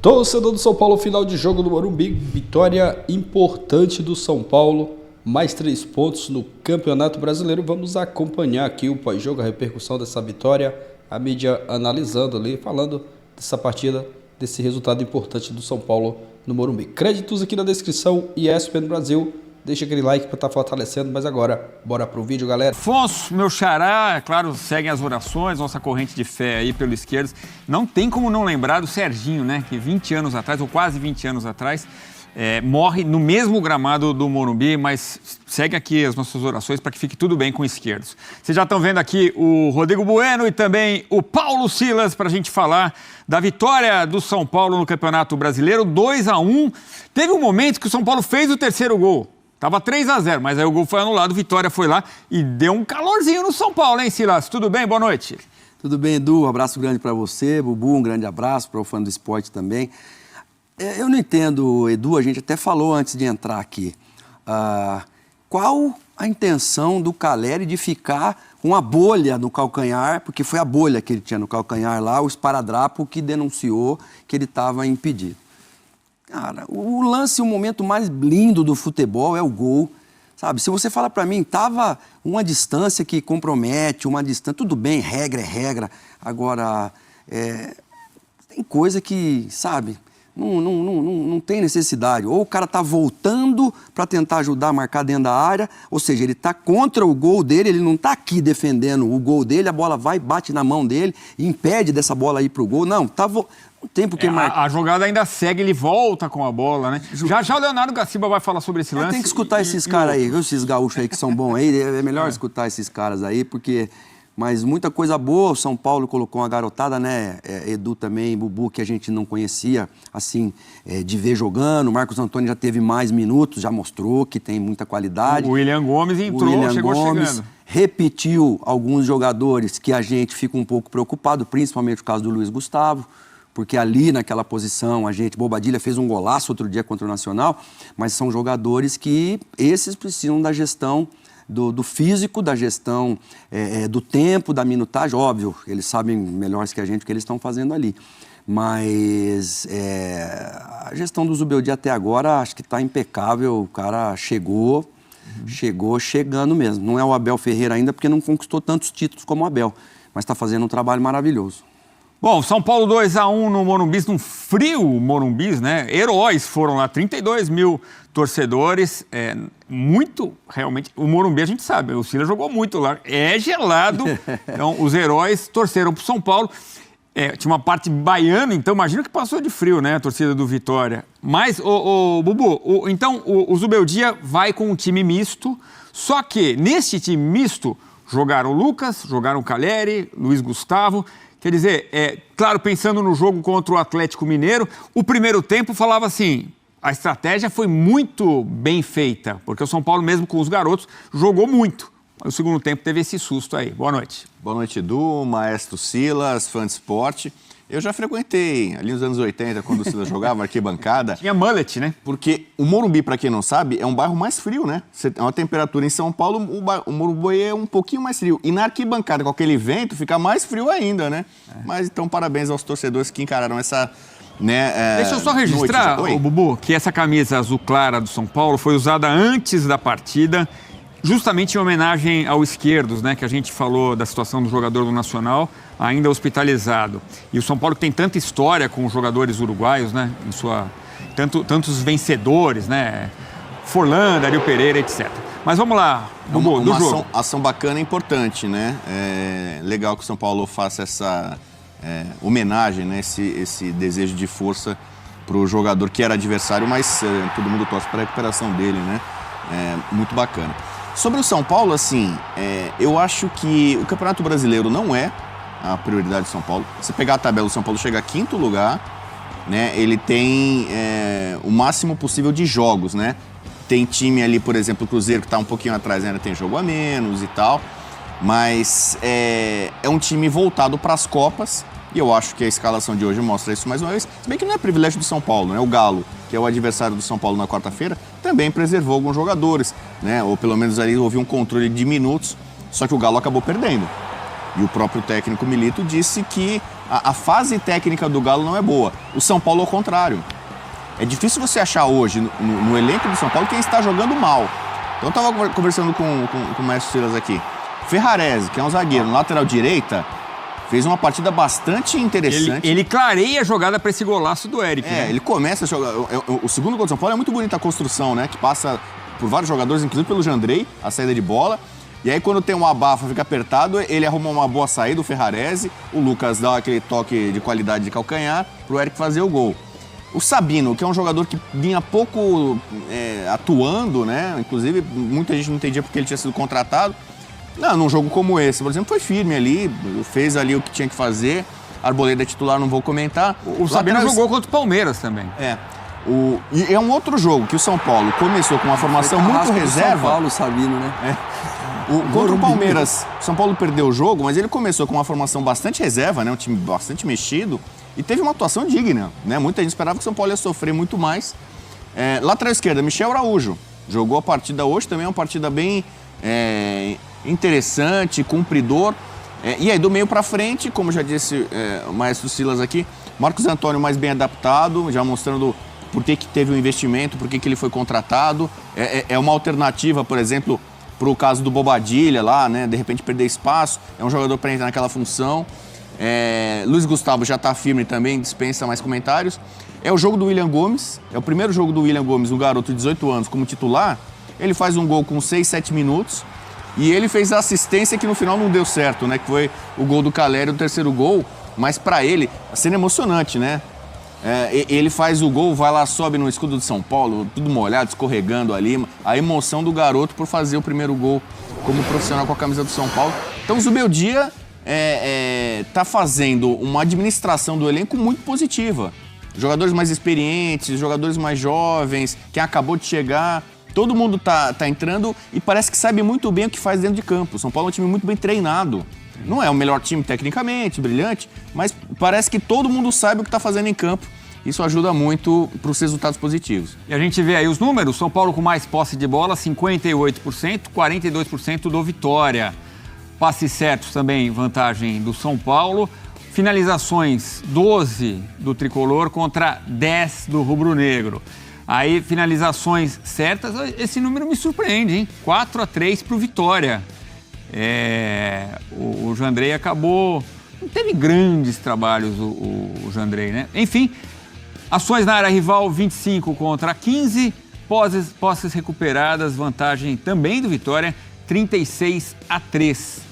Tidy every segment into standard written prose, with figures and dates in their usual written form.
Torcedor do São Paulo, final de jogo do Morumbi, vitória importante do São Paulo, mais 3 pontos no Campeonato Brasileiro. Vamos acompanhar aqui o pós-jogo, a repercussão dessa vitória, a mídia analisando ali, falando dessa partida, desse resultado importante do São Paulo no Morumbi. Créditos aqui na descrição, ESPN Brasil. Deixa aquele like para estar fortalecendo, mas agora, bora pro vídeo, galera. Afonso, meu xará, é claro, seguem as orações, nossa corrente de fé aí pelo esquerdo. Não tem como não lembrar do Serginho, né? Que 20 anos atrás, ou quase 20 anos atrás, morre no mesmo gramado do Morumbi, mas segue aqui as nossas orações para que fique tudo bem com os esquerdos. Vocês já estão vendo aqui o Rodrigo Bueno e também o Paulo Silas para a gente falar da vitória do São Paulo no Campeonato Brasileiro, 2-1. Teve um momento que o São Paulo fez o terceiro gol. Tava 3-0, mas aí o gol foi anulado, Vitória foi lá e deu um calorzinho no São Paulo, hein, Silas? Tudo bem? Boa noite. Tudo bem, Edu? Um abraço grande para você, Bubu, um grande abraço para o fã do esporte também. Eu não entendo, Edu, a gente até falou antes de entrar aqui. Qual a intenção do Caleri de ficar com a bolha no calcanhar, porque foi a bolha que ele tinha no calcanhar lá, o esparadrapo que denunciou que ele estava impedido. Cara, o lance, o momento mais lindo do futebol é o gol, sabe? Se você fala pra mim, tava uma distância que compromete, uma distância, tudo bem, regra é regra. Agora, tem coisa que, sabe, não tem necessidade. Ou o cara tá voltando para tentar ajudar a marcar dentro da área, ou seja, ele tá contra o gol dele, ele não tá aqui defendendo o gol dele, a bola vai, bate na mão dele e impede dessa bola ir pro gol. Não, não tem porque marcar. A jogada ainda segue, ele volta com a bola, né? Já o Leonardo Gaciba vai falar sobre esse lance. Tem que escutar esses caras aí, viu? Esses gaúchos aí que são bons aí. É melhor escutar esses caras aí, porque... Mas muita coisa boa, o São Paulo colocou uma garotada, né? Edu também, Bubu, que a gente não conhecia, assim, de ver jogando. O Marcos Antônio já teve mais minutos, já mostrou que tem muita qualidade. O William Gomes entrou, chegando. Repetiu alguns jogadores que a gente fica um pouco preocupado, principalmente o caso do Luiz Gustavo, porque ali naquela posição, Bobadilha fez um golaço outro dia contra o Nacional, mas são jogadores que esses precisam da gestão do físico, da gestão do tempo, da minutagem. Óbvio, eles sabem melhor que a gente o que eles estão fazendo ali. Mas a gestão do Zubeldia até agora acho que está impecável, o cara chegou chegando mesmo. Não é o Abel Ferreira ainda porque não conquistou tantos títulos como o Abel, mas está fazendo um trabalho maravilhoso. Bom, São Paulo 2-1 no Morumbi, num frio Morumbi, né? Heróis foram lá, 32 mil torcedores, muito, realmente, o Morumbi a gente sabe, o Silas jogou muito lá, é gelado, então os heróis torceram pro São Paulo, tinha uma parte baiana, então imagina que passou de frio, né, a torcida do Vitória. Mas, Bubu, então o Zubeldia vai com um time misto, só que nesse time misto jogaram o Lucas, jogaram o Caleri, Luiz Gustavo. Quer dizer, claro, pensando no jogo contra o Atlético Mineiro, o primeiro tempo falava assim, a estratégia foi muito bem feita, porque o São Paulo, mesmo com os garotos, jogou muito. O segundo tempo teve esse susto aí. Boa noite. Boa noite, Edu, Maestro Silas, fã de esporte. Eu já frequentei, ali nos anos 80, quando o Silas jogava, arquibancada. Tinha mullet, né? Porque o Morumbi, para quem não sabe, é um bairro mais frio, né? É uma temperatura em São Paulo, o Morumbi é um pouquinho mais frio. E na arquibancada, com aquele vento, fica mais frio ainda, né? Mas então, parabéns aos torcedores que encararam essa... Deixa eu só registrar, Bubu, que essa camisa azul clara do São Paulo foi usada antes da partida, justamente em homenagem ao Esquerdos, né? Que a gente falou da situação do jogador do Nacional, ainda hospitalizado. E o São Paulo tem tanta história com os jogadores uruguaios, né? Tantos vencedores, né? Forlan, Dario Pereira, etc. Mas vamos lá, Bubu, do jogo. Ação bacana e importante, né? Legal que o São Paulo faça essa homenagem, né? Esse desejo de força para o jogador que era adversário, mas todo mundo torce para a recuperação dele, né? Muito bacana. Sobre o São Paulo, assim, eu acho que o Campeonato Brasileiro não é a prioridade do São Paulo. Se pegar a tabela, o São Paulo chega a 5º lugar, né? Ele tem o máximo possível de jogos, né? Tem time ali, por exemplo, o Cruzeiro, que está um pouquinho atrás, ainda tem jogo a menos e tal. Mas é um time voltado para as Copas. E eu acho que a escalação de hoje mostra isso mais uma vez. Se bem que não é privilégio do São Paulo, né? O Galo, que é o adversário do São Paulo na quarta-feira, também preservou alguns jogadores, né? Ou pelo menos ali houve um controle de minutos, só que o Galo acabou perdendo. E o próprio técnico Milito disse que a fase técnica do Galo não é boa. O São Paulo, ao contrário. É difícil você achar hoje, no elenco do São Paulo, quem está jogando mal. Então, eu estava conversando com o Mestre Silas aqui. Ferrarese, que é um zagueiro, no lateral direita, fez uma partida bastante interessante. Ele clareia a jogada para esse golaço do Eric. Né? Ele começa a jogar. O segundo gol do São Paulo é muito bonita a construção, né? Que passa por vários jogadores, inclusive pelo Jandrei, a saída de bola. E aí, quando tem um abafa, fica apertado, ele arruma uma boa saída, o Ferrarese. O Lucas dá aquele toque de qualidade de calcanhar pro Eric fazer o gol. O Sabino, que é um jogador que vinha pouco atuando, né? Inclusive, muita gente não entendia porque ele tinha sido contratado. Não, num jogo como esse, por exemplo, foi firme ali, fez ali o que tinha que fazer. Arboleda titular, não vou comentar. O Sabino jogou contra o Palmeiras também. E é um outro jogo que o São Paulo começou com uma formação muito reserva. São Paulo, Sabino, né? Contra o Palmeiras, o São Paulo perdeu o jogo, mas ele começou com uma formação bastante reserva, né? Um time bastante mexido. E teve uma atuação digna, né? Muita gente esperava que o São Paulo ia sofrer muito mais. Lateral esquerda, Michel Araújo. Jogou a partida hoje, também é uma partida bem interessante, cumpridor. E aí, do meio para frente, como já disse o Maestro Silas aqui, Marcos Antônio mais bem adaptado, já mostrando por que teve um investimento, por que ele foi contratado. É uma alternativa, por exemplo, para o caso do Bobadilha lá, né? De repente perder espaço. É um jogador para entrar naquela função. Luiz Gustavo já está firme também, dispensa mais comentários. É o jogo do William Gomes, é o primeiro jogo do William Gomes, um garoto de 18 anos como titular. Ele faz um gol com 6, 7 minutos e ele fez a assistência que no final não deu certo, né? Que foi o gol do Caleri, o terceiro gol. Mas para ele, a cena é emocionante, né? Ele faz o gol, vai lá, sobe no escudo de São Paulo, tudo molhado, escorregando ali. A emoção do garoto por fazer o primeiro gol como profissional com a camisa do São Paulo. Então o Zubeldia tá fazendo uma administração do elenco muito positiva. Jogadores mais experientes, jogadores mais jovens, quem acabou de chegar, todo mundo tá entrando e parece que sabe muito bem o que faz dentro de campo. O São Paulo é um time muito bem treinado. Não é o melhor time tecnicamente, brilhante, mas parece que todo mundo sabe o que está fazendo em campo. Isso ajuda muito para os resultados positivos. E a gente vê aí os números, São Paulo com mais posse de bola, 58%, 42% do Vitória. Passes certos também, vantagem do São Paulo. Finalizações, 12 do Tricolor contra 10 do Rubro Negro. Aí, finalizações certas, esse número me surpreende, hein? 4-3 para o Vitória. O Jandrei acabou... Não teve grandes trabalhos o Jandrei, né? Enfim, ações na área rival, 25 contra 15. Posses recuperadas, vantagem também do Vitória, 36-3.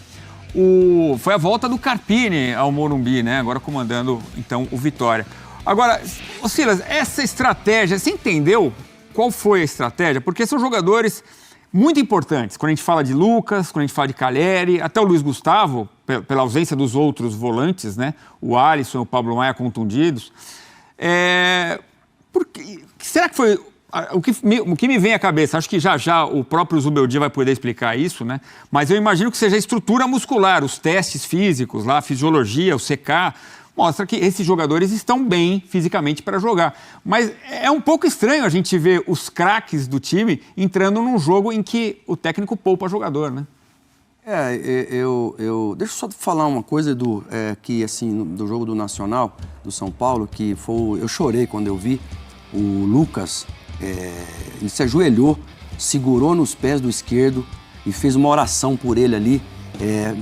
Foi a volta do Carpini ao Morumbi, né? Agora comandando, então, o Vitória. Agora, Silas, essa estratégia, você entendeu qual foi a estratégia? Porque são jogadores muito importantes. Quando a gente fala de Lucas, quando a gente fala de Caleri, até o Luiz Gustavo, pela ausência dos outros volantes, né? O Alisson e o Pablo Maia contundidos. Será que foi... O que me vem à cabeça, acho que já o próprio Zubeldia vai poder explicar isso, né? Mas eu imagino que seja a estrutura muscular, os testes físicos, lá, a fisiologia, o CK, mostra que esses jogadores estão bem fisicamente para jogar. Mas é um pouco estranho a gente ver os craques do time entrando num jogo em que o técnico poupa jogador, né? Deixa eu só falar uma coisa do jogo do Nacional, do São Paulo, que foi... Eu chorei quando eu vi o Lucas... ele se ajoelhou, segurou nos pés do esquerdo e fez uma oração por ele ali.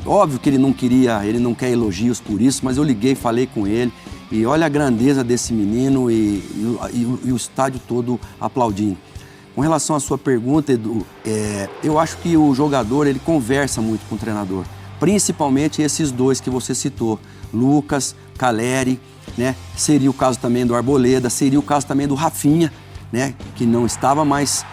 Óbvio que ele não quer elogios por isso, mas eu liguei, falei com ele e olha a grandeza desse menino e o estádio todo aplaudindo. Com relação à sua pergunta, Edu, eu acho que o jogador ele conversa muito com o treinador, principalmente esses dois que você citou, Lucas, Caleri, né? Seria o caso também do Arboleda, seria o caso também do Rafinha, né, que não estava mais,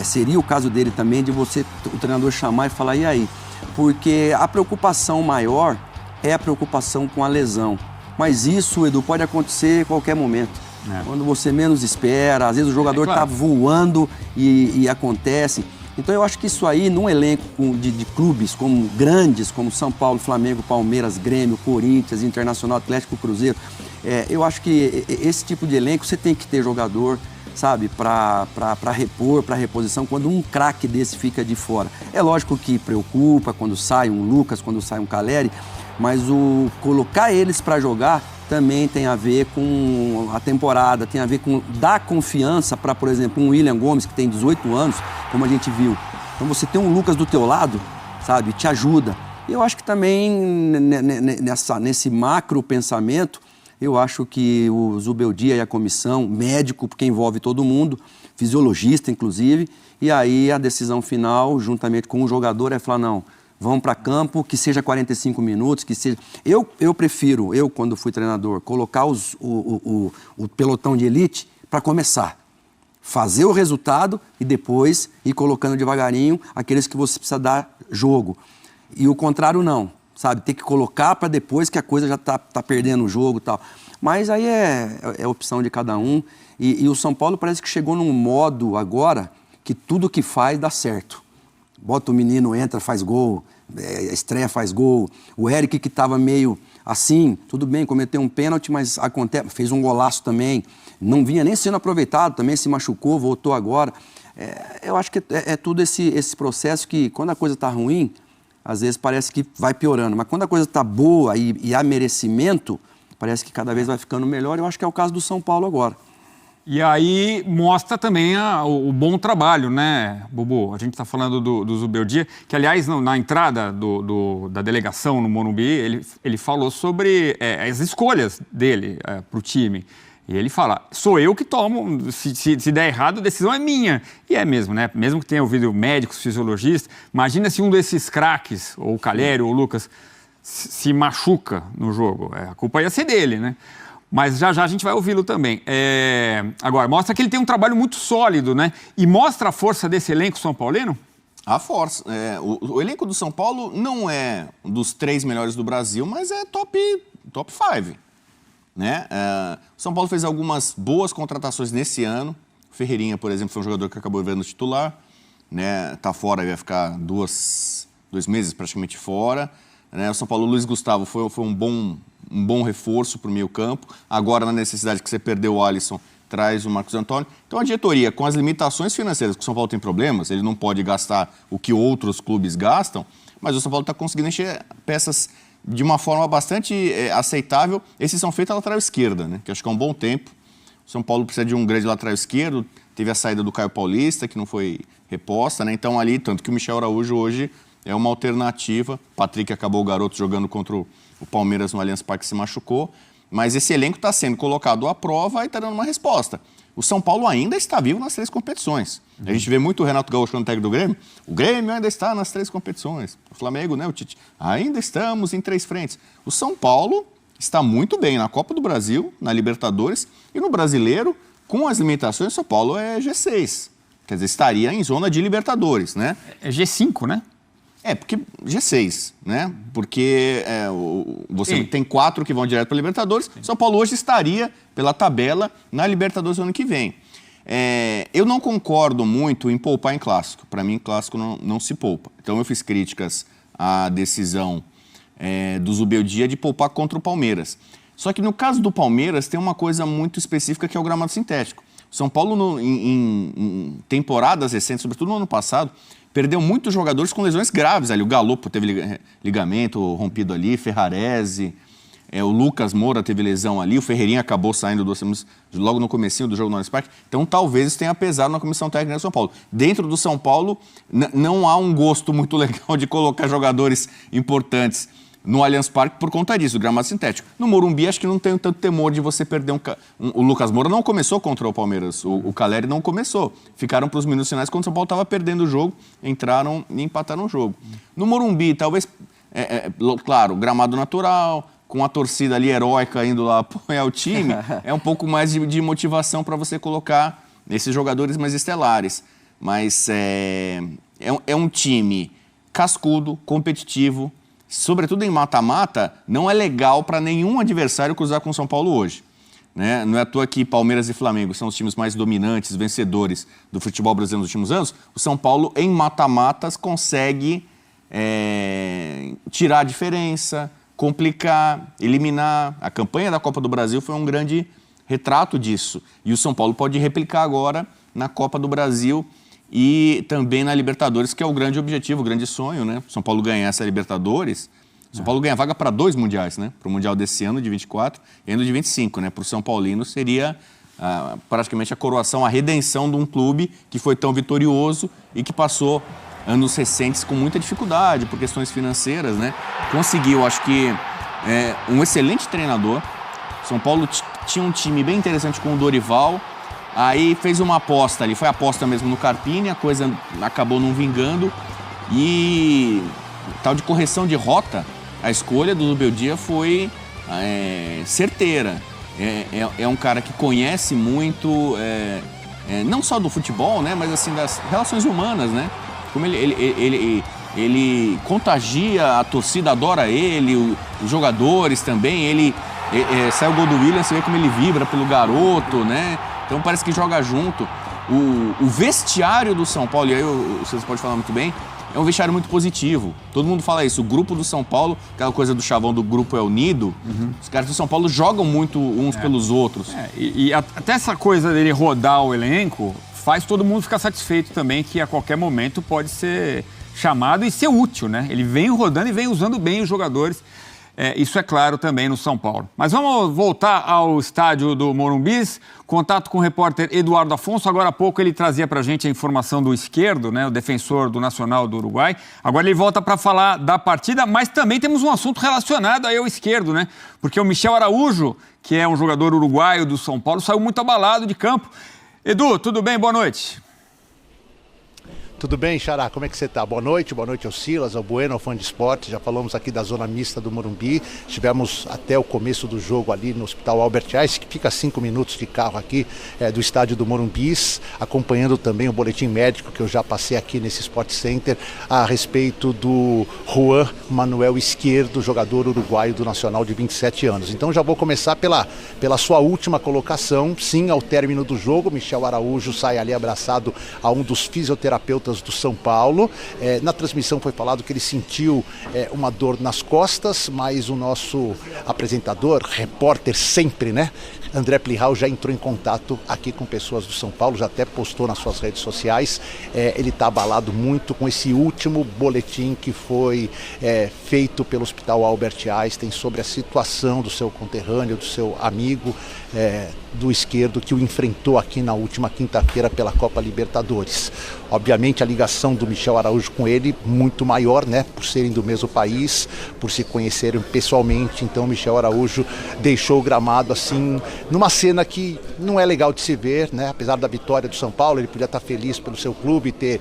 seria o caso dele também de o treinador chamar e falar, e aí? Porque a preocupação maior é a preocupação com a lesão. Mas isso, Edu, pode acontecer em qualquer momento. Quando você menos espera, às vezes o jogador está voando e acontece. Então eu acho que isso aí, num elenco de clubes como grandes, como São Paulo, Flamengo, Palmeiras, Grêmio, Corinthians, Internacional, Atlético, Cruzeiro, eu acho que esse tipo de elenco você tem que ter jogador sabe, para repor, para reposição, quando um craque desse fica de fora. É lógico que preocupa quando sai um Lucas, quando sai um Calleri, mas o colocar eles para jogar também tem a ver com a temporada, tem a ver com dar confiança para, por exemplo, um William Gomes, que tem 18 anos, como a gente viu. Então você tem um Lucas do teu lado, sabe, te ajuda. E eu acho que também nesse macro pensamento, eu acho que o Zubeldia e a comissão, médico, porque envolve todo mundo, fisiologista inclusive, e aí a decisão final, juntamente com o jogador, é falar, não, vamos para campo, que seja 45 minutos, que seja... Eu prefiro, quando fui treinador, colocar o pelotão de elite para começar. Fazer o resultado e depois ir colocando devagarinho aqueles que você precisa dar jogo. E o contrário não, sabe? Ter que colocar para depois que a coisa já tá perdendo o jogo e tal. Mas aí é opção de cada um. E o São Paulo parece que chegou num modo agora que tudo que faz dá certo. Bota o menino, entra, faz gol, estreia, faz gol. O Eric, que estava meio assim, tudo bem, cometeu um pênalti, mas acontece, fez um golaço também. Não vinha nem sendo aproveitado, também se machucou, voltou agora. Eu acho que é tudo esse processo que, quando a coisa está ruim, às vezes parece que vai piorando. Mas quando a coisa está boa e há merecimento, parece que cada vez vai ficando melhor. Eu acho que é o caso do São Paulo agora. E aí mostra também o bom trabalho, né, Bubu? A gente está falando do Zubeldia, que, aliás, na entrada da delegação no Morumbi, ele falou sobre as escolhas dele para o time. E ele fala, sou eu que tomo, se der errado, a decisão é minha. E é mesmo, né? Mesmo que tenha ouvido médicos, fisiologistas, imagina se um desses craques, ou o Calleri, ou o Lucas, se machuca no jogo. A culpa ia ser dele, né? Mas já a gente vai ouvi-lo também. Agora, mostra que ele tem um trabalho muito sólido, né? E mostra a força desse elenco são paulino? A força. O elenco do São Paulo não é um dos 3 melhores do Brasil, mas é top 5. Né? O São Paulo fez algumas boas contratações nesse ano. O Ferreirinha, por exemplo, foi um jogador que acabou virando titular. Né? Tá fora, vai ficar 2 meses praticamente fora. Né? O São Paulo, Luiz Gustavo, foi um bom reforço para o meio campo. Agora, na necessidade que você perdeu o Alisson, traz o Marcos Antônio. Então, a diretoria, com as limitações financeiras, que o São Paulo tem problemas, ele não pode gastar o que outros clubes gastam, mas o São Paulo está conseguindo encher peças de uma forma bastante aceitável. Esses são feitos à lateral esquerda, né? Que acho que é um bom tempo. O São Paulo precisa de um grande lateral esquerdo. Teve a saída do Caio Paulista, que não foi reposta, né? Então ali, tanto que o Michel Araújo hoje é uma alternativa. Patrick acabou o garoto jogando contra o Palmeiras no Allianz Parque, se machucou. Mas esse elenco está sendo colocado à prova e está dando uma resposta. O São Paulo ainda está vivo nas 3 competições. A gente vê muito o Renato Gaúcho no técnico do Grêmio. O Grêmio ainda está nas 3 competições. O Flamengo, né, o Tite, ainda estamos em 3 frentes. O São Paulo está muito bem na Copa do Brasil, na Libertadores e no Brasileiro. Com as limitações, o São Paulo é G6. Quer dizer, estaria em zona de Libertadores, né? É G5, né? Porque G6, né? Porque você tem 4 que vão direto para a Libertadores. Sim. São Paulo hoje estaria, pela tabela, na Libertadores no ano que vem. Eu não concordo muito em poupar em clássico. Para mim, clássico não se poupa. Então, eu fiz críticas à decisão do Zubeldia de poupar contra o Palmeiras. Só que no caso do Palmeiras, tem uma coisa muito específica que é o gramado sintético. São Paulo, em temporadas recentes, sobretudo no ano passado, perdeu muitos jogadores com lesões graves ali. O Galopo teve ligamento rompido ali, Ferrarese, o Lucas Moura teve lesão ali, o Ferreirinha acabou saindo logo no comecinho do jogo no Allianz Parque. Então, talvez isso tenha pesado na comissão técnica do São Paulo. Dentro do São Paulo, não há um gosto muito legal de colocar jogadores importantes no Allianz Parque por conta disso, o gramado sintético. No Morumbi, acho que não tem tanto temor de você perder o Lucas Moura não começou contra o Palmeiras, o Calleri não começou. Ficaram para os minutos finais quando o São Paulo estava perdendo o jogo, entraram e empataram o jogo. No Morumbi, talvez, claro, gramado natural, com a torcida ali heróica indo lá apoiar o time, é um pouco mais de motivação para você colocar esses jogadores mais estelares. Mas é um time cascudo, competitivo, sobretudo em mata-mata, não é legal para nenhum adversário cruzar com o São Paulo hoje. Né? Não é à toa que Palmeiras e Flamengo são os times mais dominantes, vencedores do futebol brasileiro nos últimos anos. O São Paulo, em mata-matas, consegue tirar a diferença, complicar, eliminar. A campanha da Copa do Brasil foi um grande retrato disso. E o São Paulo pode replicar agora na Copa do Brasil e também na Libertadores, que é o grande objetivo, o grande sonho, né? São Paulo ganhar essa Libertadores. São Paulo ganha vaga para 2 mundiais, né? Para o Mundial desse ano, de 24, e ainda de 25, né? Para o São Paulino seria praticamente a coroação, a redenção de um clube que foi tão vitorioso e que passou anos recentes com muita dificuldade por questões financeiras, né? Conseguiu, acho que, um excelente treinador. São Paulo tinha um time bem interessante com o Dorival, aí fez uma aposta ali, foi aposta mesmo no Carpini, a coisa acabou não vingando e tal de correção de rota, a escolha do Zubeldia foi certeira. É um cara que conhece muito, não só do futebol, né, mas assim das relações humanas, né? Como ele contagia, a torcida adora ele, os jogadores também. Sai o gol do Willian, você vê como ele vibra pelo garoto, né? Então parece que joga junto. O vestiário do São Paulo, e aí vocês podem falar muito bem, é um vestiário muito positivo. Todo mundo fala isso. O grupo do São Paulo, aquela coisa do chavão do grupo é unido, os caras do São Paulo jogam muito uns pelos outros. E até essa coisa dele rodar o elenco faz todo mundo ficar satisfeito também, que a qualquer momento pode ser chamado e ser útil, né? Ele vem rodando e vem usando bem os jogadores. Isso é claro também no São Paulo. Mas vamos voltar ao estádio do Morumbis. Contato com o repórter Eduardo Afonso. Agora há pouco ele trazia para a gente a informação do Izquierdo, né, o defensor do Nacional do Uruguai. Agora ele volta para falar da partida, mas também temos um assunto relacionado aí ao Izquierdo, né? Porque o Michel Araújo, que é um jogador uruguaio do São Paulo, saiu muito abalado de campo. Edu, tudo bem? Boa noite. Tudo bem, Xará? Como é que você está? Boa noite ao Silas, ao Bueno, ao Fã de Esporte. Já falamos aqui da zona mista do Morumbi. Estivemos até o começo do jogo ali no Hospital Albert Einstein, que fica a 5 minutos de carro aqui do estádio do Morumbis, acompanhando também o boletim médico que eu já passei aqui nesse Sport Center a respeito do Juan Manuel Izquierdo, jogador uruguaio do Nacional de 27 anos. Então já vou começar pela sua última colocação. Sim, ao término do jogo, Michel Araújo sai ali abraçado a um dos fisioterapeutas do São Paulo. Na transmissão foi falado que ele sentiu uma dor nas costas, mas o nosso apresentador, repórter sempre, né? André Plihal já entrou em contato aqui com pessoas do São Paulo, já até postou nas suas redes sociais. Ele está abalado muito com esse último boletim que foi feito pelo Hospital Albert Einstein sobre a situação do seu conterrâneo, do seu amigo do Izquierdo, que o enfrentou aqui na última quinta-feira pela Copa Libertadores. Obviamente a ligação do Michel Araújo com ele muito maior, né? Por serem do mesmo país, por se conhecerem pessoalmente. Então Michel Araújo deixou o gramado assim, numa cena que não é legal de se ver, né? Apesar da vitória do São Paulo, ele podia estar feliz pelo seu clube ter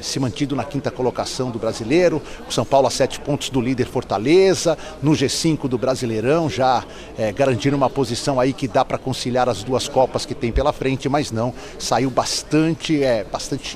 se mantido na 5ª colocação do Brasileiro. O São Paulo a 7 pontos do líder Fortaleza, no G5 do Brasileirão, já garantindo uma posição aí que dá para conciliar as duas Copas que tem pela frente, mas não, saiu bastante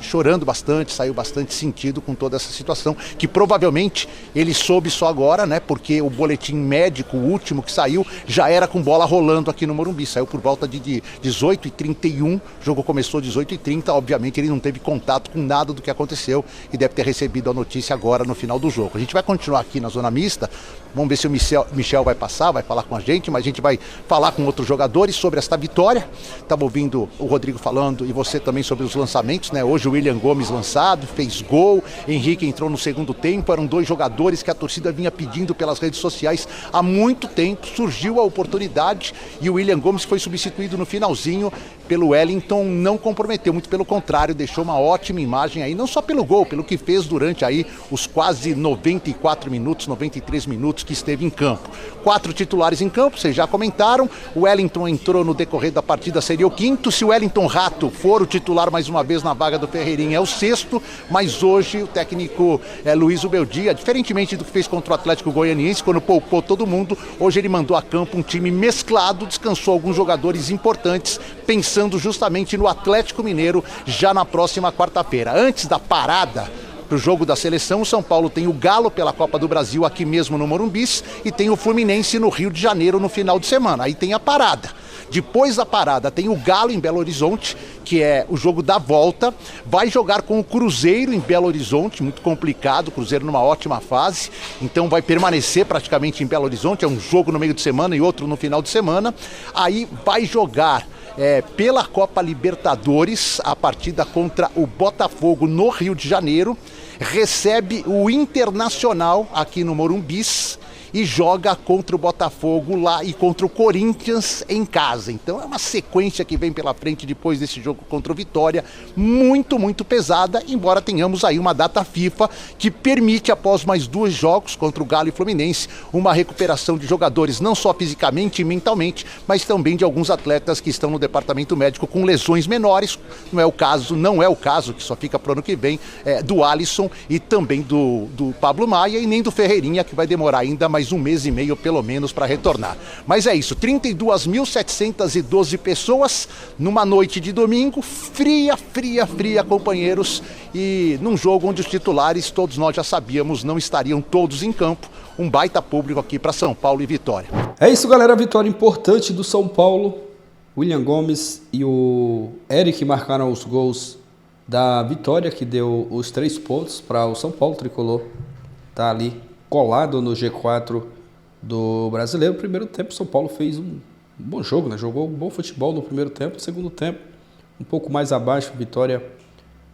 chorando bastante, saiu bastante sentido com toda essa situação, que provavelmente ele soube só agora, né? Porque o boletim médico, o último que saiu, já era com bola rolando aqui no Morumbi, saiu por volta de 18h31, o jogo começou 18h30, obviamente ele não teve contato com nada do que aconteceu e deve ter recebido a notícia agora no final do jogo. A gente vai continuar aqui na zona mista, vamos ver se o Michel vai passar, vai falar com a gente, mas a gente vai falar com outros jogadores sobre esta vitória. Estava ouvindo o Rodrigo falando e você também sobre os lançamentos, né? Hoje o Willian Gomes lançado, fez gol, Henrique entrou no segundo tempo, eram 2 jogadores que a torcida vinha pedindo pelas redes sociais há muito tempo, surgiu a oportunidade e o Willian Gomes foi substituído no finalzinho pelo Wellington, não comprometeu, muito pelo contrário, deixou uma ótima imagem aí, não só pelo gol, pelo que fez durante aí os quase 94 minutos, 93 minutos que esteve em campo. 4 titulares em campo, vocês já comentaram, o Wellington entrou no decorrer da partida, seria o 5º, se o Wellington Rato for o titular mais uma vez na vaga do Ferreirinha, é o 6º, mas hoje o técnico Luiz Zubeldia, diferentemente do que fez contra o Atlético Goianiense, quando poupou todo mundo, hoje ele mandou a campo um time mesclado, descansou alguns jogadores importantes, pensando justamente no Atlético Mineiro já na próxima quarta-feira. Antes da parada para o jogo da seleção. O São Paulo tem o Galo pela Copa do Brasil aqui mesmo no Morumbi e tem o Fluminense no Rio de Janeiro no final de semana. Aí tem a parada. Depois da parada tem o Galo em Belo Horizonte, que é o jogo da volta. Vai jogar com o Cruzeiro em Belo Horizonte, muito complicado, o Cruzeiro numa ótima fase. Então vai permanecer praticamente em Belo Horizonte, é um jogo no meio de semana e outro no final de semana. Aí vai jogar pela Copa Libertadores, a partida contra o Botafogo no Rio de Janeiro. Recebe o Internacional aqui no Morumbi e joga contra o Botafogo lá e contra o Corinthians em casa. Então é uma sequência que vem pela frente depois desse jogo contra o Vitória, muito, muito pesada, embora tenhamos aí uma data FIFA que permite, após mais 2 jogos contra o Galo e Fluminense, uma recuperação de jogadores, não só fisicamente e mentalmente, mas também de alguns atletas que estão no departamento médico com lesões menores. Não é o caso, que só fica para o ano que vem, do Alisson e também do Pablo Maia, e nem do Ferreirinha, que vai demorar ainda mais 1 mês e meio pelo menos para retornar. Mas é isso, 32.712 pessoas numa noite de domingo, fria, companheiros, e num jogo onde os titulares, todos nós já sabíamos, não estariam todos em campo. Um baita público aqui para São Paulo e Vitória. É isso, galera, vitória importante do São Paulo. William Gomes e o Eric marcaram os gols da vitória, que deu os 3 pontos para o São Paulo tricolor. Tá ali colado no G4 do Brasileiro. No primeiro tempo, o São Paulo fez um bom jogo, né? Jogou um bom futebol no primeiro tempo. No segundo tempo, um pouco mais abaixo. Vitória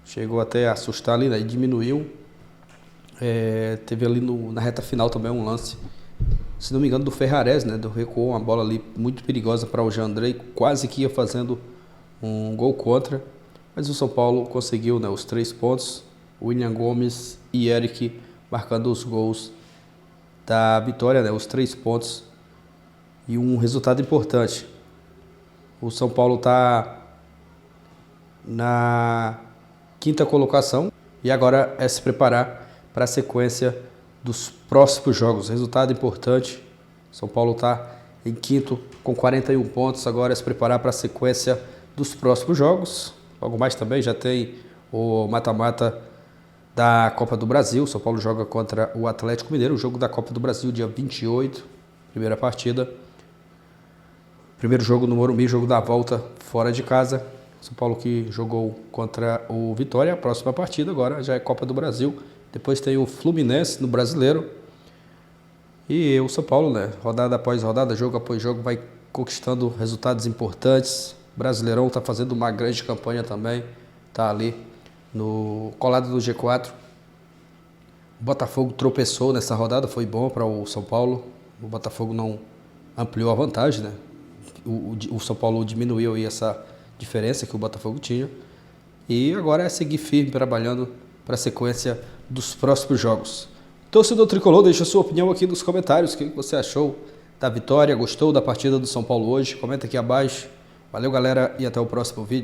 chegou até a assustar ali, né? E diminuiu. Teve ali na reta final também um lance, se não me engano, do Ferrares, né? Recuou uma bola ali muito perigosa para o Jandrei, quase que ia fazendo um gol contra. Mas o São Paulo conseguiu, né, os 3 pontos. William Gomes e Eric marcando os gols da vitória, né, os 3 pontos. E um resultado importante. O São Paulo está na 5ª colocação e agora é se preparar para a sequência dos próximos jogos. Resultado importante. São Paulo está em 5º com 41 pontos. Agora é se preparar para a sequência dos próximos jogos. Logo mais também já tem o mata-mata da Copa do Brasil. São Paulo joga contra o Atlético Mineiro. O jogo da Copa do Brasil, dia 28. Primeira partida. Primeiro jogo no Morumbi, jogo da volta fora de casa. São Paulo que jogou contra o Vitória. A próxima partida agora já é Copa do Brasil. Depois tem o Fluminense no Brasileiro. E o São Paulo, né, rodada após rodada, jogo após jogo, vai conquistando resultados importantes. O Brasileirão está fazendo uma grande campanha também. Está ali no colado do G4. O Botafogo tropeçou nessa rodada, foi bom para o São Paulo. O Botafogo não ampliou a vantagem, né? O São Paulo diminuiu aí essa diferença que o Botafogo tinha. E agora é seguir firme, trabalhando para a sequência dos próximos jogos. Torcedor tricolor, deixa a sua opinião aqui nos comentários. O que você achou da vitória? Gostou da partida do São Paulo hoje? Comenta aqui abaixo. Valeu, galera, e até o próximo vídeo.